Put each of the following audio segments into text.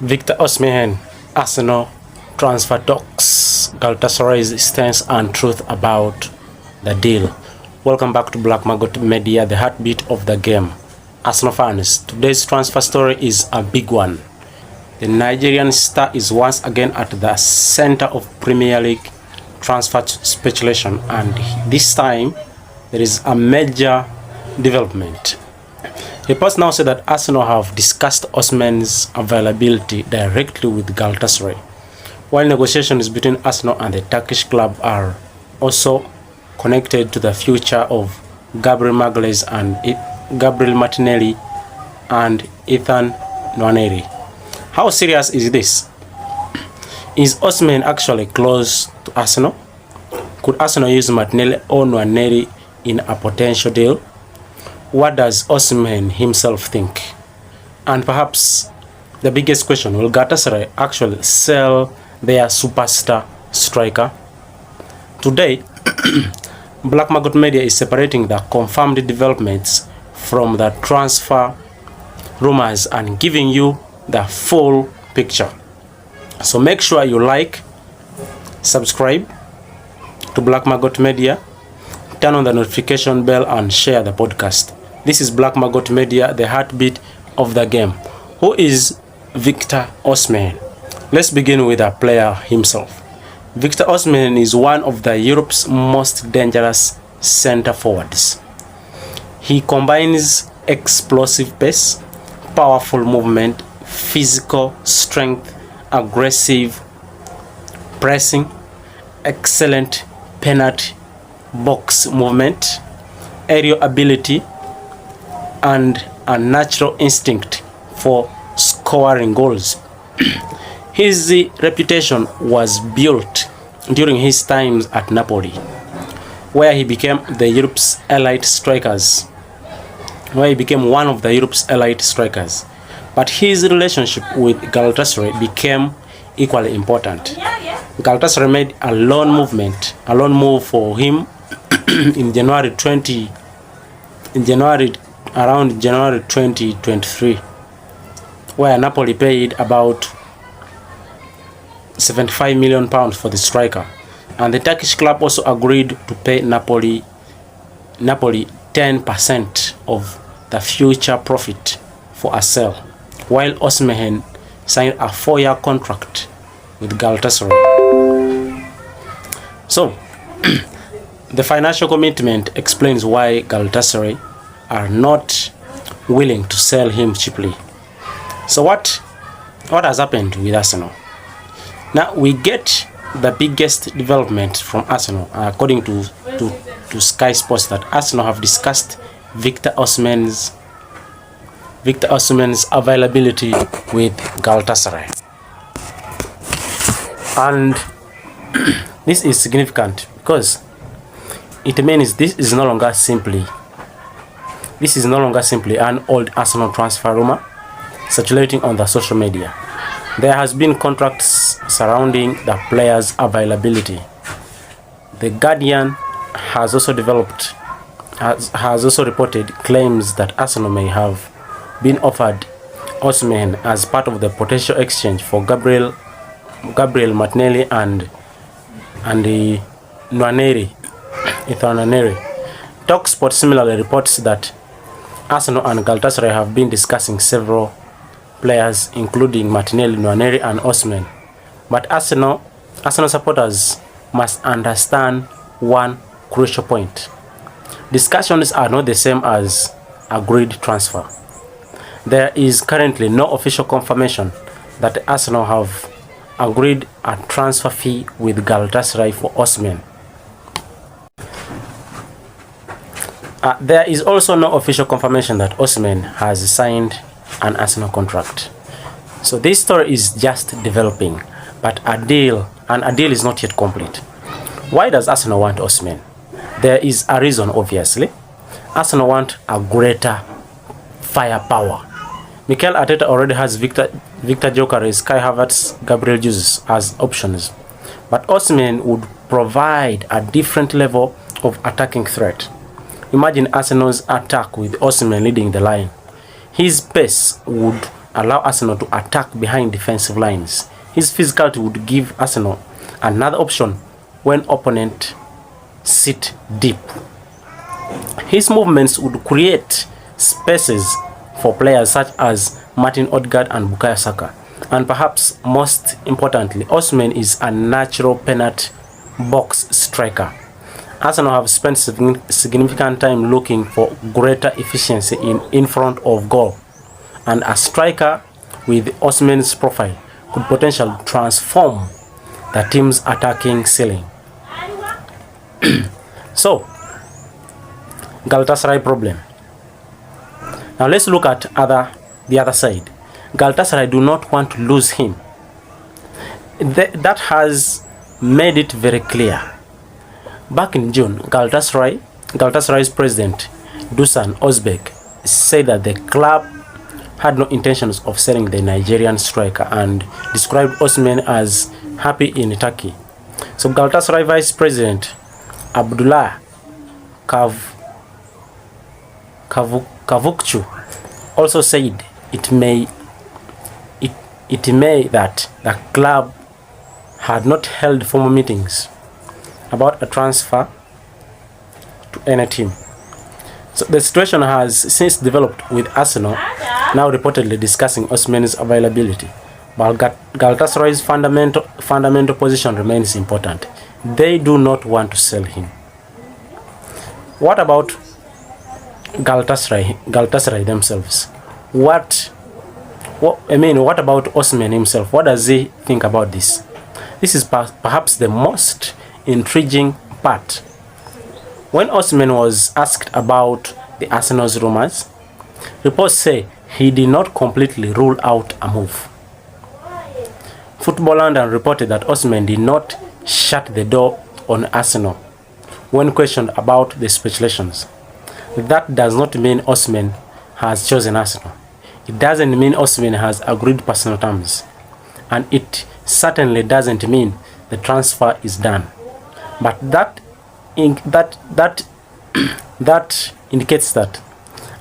Victor Osimhen, Arsenal transfer talks, Galatasaray's stance and truth about the deal. Welcome back to Black Margot Media, the heartbeat of the game. Arsenal fans, today's transfer story is a big one. The Nigerian star is once again at the center of Premier League transfer speculation, and this time there is a major development. Reports now say that Arsenal have discussed Osimhen's availability directly with Galatasaray, while negotiations between Arsenal and the Turkish club are also connected to the future of Gabriel Martinelli and Ethan Nwaneri. How serious is this? Is Osimhen actually close to Arsenal? Could Arsenal use Martinelli or Nwaneri in a potential deal? What does Osimhen himself think? And perhaps the biggest question, will Galatasaray actually sell their superstar striker? Today, Black Margot Media is separating the confirmed developments from the transfer rumors and giving you the full picture. So make sure you like, subscribe to Black Margot Media, turn on the notification bell and share the podcast. This is Black Margot Media, the heartbeat of the game. Who is Victor Osimhen? Let's begin with the player himself. Victor Osimhen is one of the Europe's most dangerous center forwards. He combines explosive pace, powerful movement, physical strength, aggressive pressing, excellent penalty box movement, aerial ability, and a natural instinct for scoring goals. His reputation was built during his times at Napoli, where he became one of the Europe's elite strikers. But his relationship with Galatasaray became equally important. Galatasaray made a loan move for him around January 2023, where Napoli paid about £75 million for the striker, and the Turkish club also agreed to pay Napoli 10% of the future profit for a sale, while Osimhen signed a 4-year contract with Galatasaray. So, the financial commitment explains why Galatasaray are not willing to sell him cheaply. So what has happened with Arsenal? Now we get the biggest development from Arsenal, according to Sky Sports, that Arsenal have discussed Victor Osimhen's availability with Galatasaray. And this is significant because it means this is no longer simply an old Arsenal transfer rumor circulating on the social media. There has been contracts surrounding the player's availability. The Guardian has also reported claims that Arsenal may have been offered Osimhen as part of the potential exchange for Gabriel Martinelli and the Ethan Nwaneri. Talksport similarly reports that Arsenal and Galatasaray have been discussing several players, including Martinelli, Nwaneri, and Osimhen. But Arsenal supporters must understand one crucial point. Discussions are not the same as agreed transfer. There is currently no official confirmation that Arsenal have agreed a transfer fee with Galatasaray for Osimhen. There is also no official confirmation that Osimhen has signed an Arsenal contract. So this story is just developing, but a deal is not yet complete. Why does Arsenal want Osimhen? There is a reason, obviously. Arsenal want a greater firepower. Mikel Arteta already has Victor Gyökeres, Kai Havertz, Gabriel Jesus as options, but Osimhen would provide a different level of attacking threat. Imagine Arsenal's attack with Osimhen leading the line. His pace would allow Arsenal to attack behind defensive lines. His physicality would give Arsenal another option when opponents sit deep. His movements would create spaces for players such as Martin Odegaard and Bukayo Saka. And perhaps most importantly, Osimhen is a natural penalty box striker. Arsenal have spent significant time looking for greater efficiency in front of goal, and a striker with Osimhen's profile could potentially transform the team's attacking ceiling. So, Galatasaray problem. Now let's look at the other side. Galatasaray do not want to lose him. That has made it very clear. Back in June, Galatasaray's president Dusan Özbek said that the club had no intentions of selling the Nigerian striker and described Osimhen as happy in Turkey. So Galatasaray Vice President Abdullah Kavukcu also said it may that the club had not held formal meetings about a transfer to any team. So the situation has since developed, with Arsenal now reportedly discussing Osimhen's availability. But Galatasaray's fundamental position remains important. They do not want to sell him. What about Galatasaray themselves? What about Osimhen himself? What does he think about this? This is perhaps the most intriguing part. When Osimhen was asked about the Arsenal's rumors, reports say he did not completely rule out a move. Football London reported that Osimhen did not shut the door on Arsenal when questioned about the speculations. That does not mean Osimhen has chosen Arsenal. It doesn't mean Osimhen has agreed personal terms, and it certainly doesn't mean the transfer is done. But that indicates that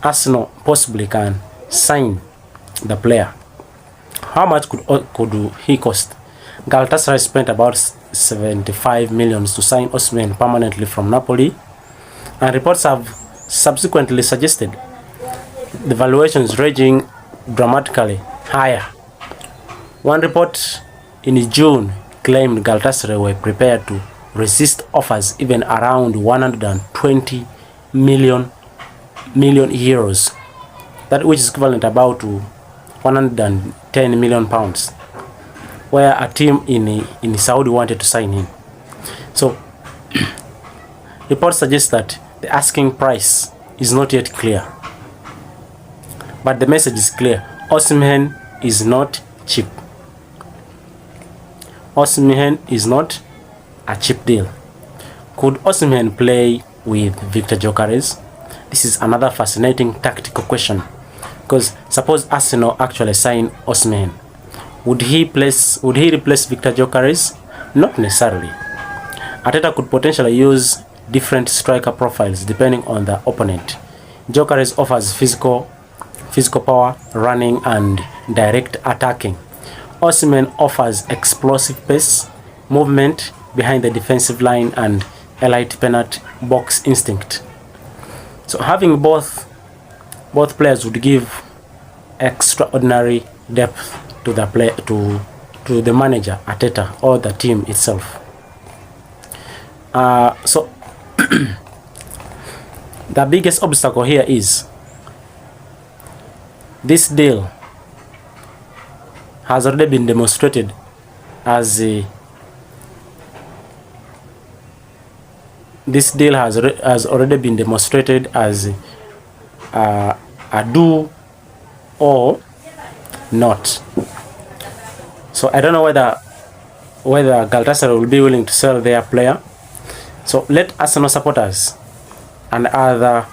Arsenal possibly can sign the player. How much could he cost? Galatasaray spent about 75 million to sign Osimhen permanently from Napoli, and reports have subsequently suggested the valuations ranging dramatically higher. One report in June claimed Galatasaray were prepared to resist offers even around 120 million euros, that which is equivalent about to 110 million pounds, where a team in Saudi wanted to sign him. So reports suggest that the asking price is not yet clear, but the message is clear: Osimhen is not cheap. Osimhen is not a cheap deal. Could Osimhen play with Victor Gyökeres? This is another fascinating tactical question, because suppose Arsenal actually sign Osimhen, would he replace Victor Gyökeres? Not necessarily. Arteta could potentially use different striker profiles depending on the opponent. Gyökeres offers physical power, running and direct attacking. Osimhen offers explosive pace, movement behind the defensive line and elite penalty box instinct. So having both players would give extraordinary depth to the manager Arteta or the team itself. So the biggest obstacle here is this deal has already been demonstrated as a do or not. So I don't know whether Galatasaray will be willing to sell their player. So let Arsenal supporters and other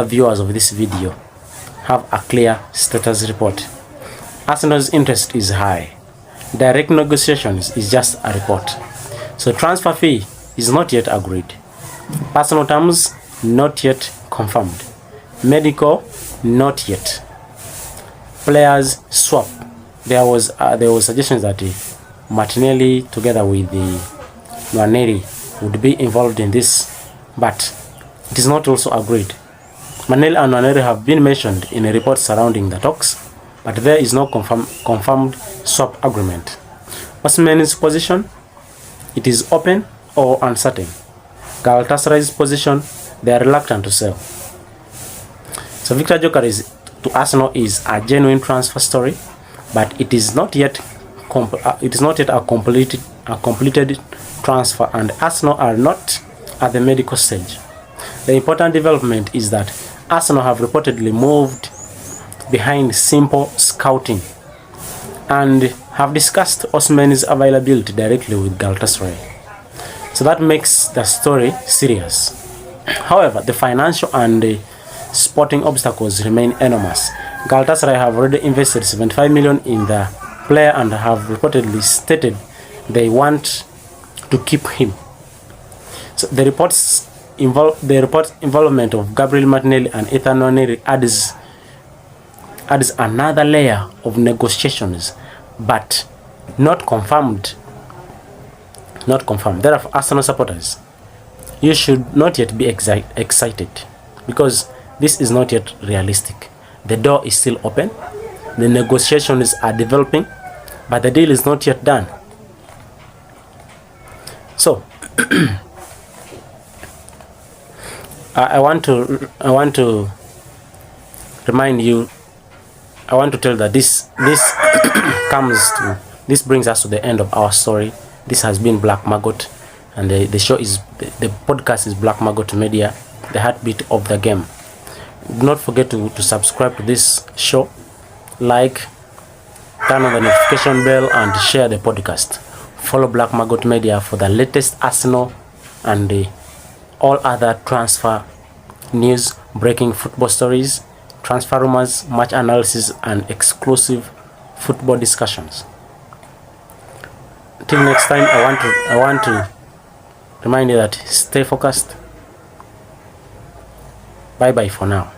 viewers of this video have a clear status report. Arsenal's interest is high. Direct negotiations is just a report. So transfer fee is not yet agreed. Personal terms not yet confirmed. Medical not yet. players swap. There was suggestions that Martinelli together with the Nwaneri would be involved in this, but it is not also agreed. Martinelli and Nwaneri have been mentioned in a report surrounding the talks, but there is no confirmed swap agreement. Osimhen's position, it is open or uncertain. Galatasaray's position, they are reluctant to sell. So Victor Gyökeres to Arsenal is a genuine transfer story, but it is not yet a completed transfer, and Arsenal are not at the medical stage. The important development is that Arsenal have reportedly moved behind simple scouting and have discussed Osimhen's availability directly with Galatasaray. So that makes the story serious. However, the financial and sporting obstacles remain enormous. Galatasaray have already invested 75 million in the player and have reportedly stated they want to keep him. So the reports involvement of Gabriel Martinelli and Ethan Nwaneri adds another layer of negotiations, but not confirmed. Therefore, Arsenal supporters, you should not yet be excited, because this is not yet realistic. The door is still open, the negotiations are developing, but the deal is not yet done. So I want to remind you, I want to tell that this this brings us to the end of our story. This has been Black Margot, and the show is, the podcast is Black Margot Media, the heartbeat of the game. Do not forget to subscribe to this show, like, turn on the notification bell, and share the podcast. Follow Black Margot Media for the latest Arsenal and all other transfer news, breaking football stories, transfer rumors, match analysis, and exclusive football discussions. Till next time, I want to remind you that stay focused. Bye bye for now.